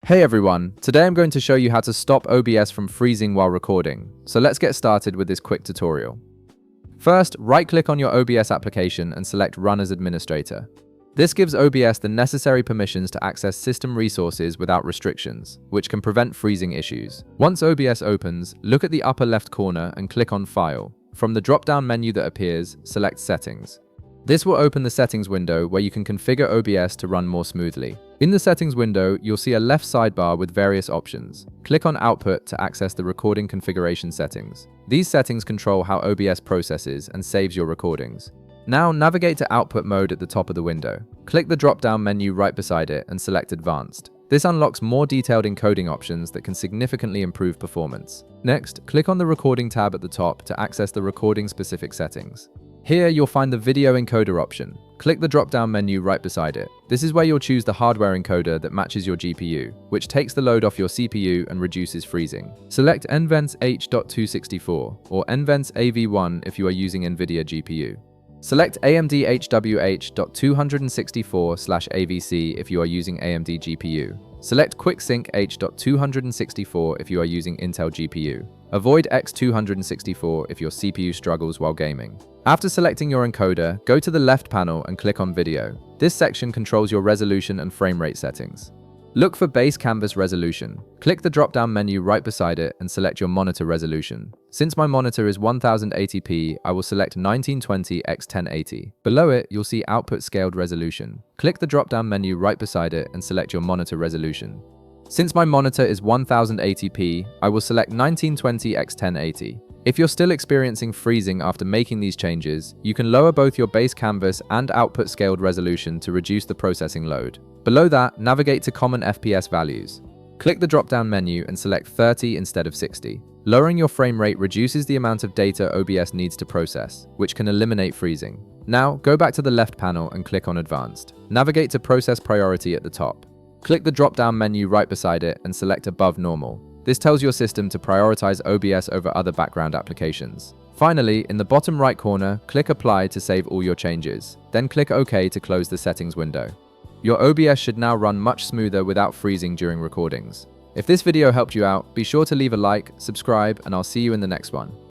Hey everyone, today I'm going to show you how to stop OBS from freezing while recording. So let's get started with this quick tutorial. First, right-click on your OBS application and select Run as Administrator. This gives OBS the necessary permissions to access system resources without restrictions, which can prevent freezing issues. Once OBS opens, look at the upper left corner and click on File. From the drop-down menu that appears, select Settings. This will open the settings window where you can configure OBS to run more smoothly. In the settings window, you'll see a left sidebar with various options. Click on Output to access the recording configuration settings. These settings control how OBS processes and saves your recordings. Now navigate to Output mode at the top of the window. Click the drop-down menu right beside it and select Advanced. This unlocks more detailed encoding options that can significantly improve performance. Next, click on the Recording tab at the top to access the recording-specific settings. Here, you'll find the video encoder option. Click the drop-down menu right beside it. This is where you'll choose the hardware encoder that matches your GPU, which takes the load off your CPU and reduces freezing. Select NVENCE H.264 or NVENCE AV1 if you are using NVIDIA GPU. Select AMD HWH.264/AVC if you are using AMD GPU. Select QuickSync H.264 if you are using Intel GPU. Avoid X264 if your CPU struggles while gaming. After selecting your encoder, go to the left panel and click on Video. This section controls your resolution and frame rate settings. Look for Base Canvas Resolution. Click the drop-down menu right beside it and select your monitor resolution. Since my monitor is 1080p, I will select 1920 x 1080. Below it, you'll see Output Scaled Resolution. Click the drop-down menu right beside it and select your monitor resolution. Since my monitor is 1080p, I will select 1920 x 1080. If you're still experiencing freezing after making these changes, you can lower both your base canvas and output scaled resolution to reduce the processing load. Below that, navigate to common FPS values. Click the drop-down menu and select 30 instead of 60. Lowering your frame rate reduces the amount of data OBS needs to process, which can eliminate freezing. Now, go back to the left panel and click on Advanced. Navigate to Process Priority at the top. Click the drop-down menu right beside it and select Above Normal. This tells your system to prioritize OBS over other background applications. Finally, in the bottom right corner, click Apply to save all your changes. Then click OK to close the settings window. Your OBS should now run much smoother without freezing during recordings. If this video helped you out, be sure to leave a like, subscribe, and I'll see you in the next one.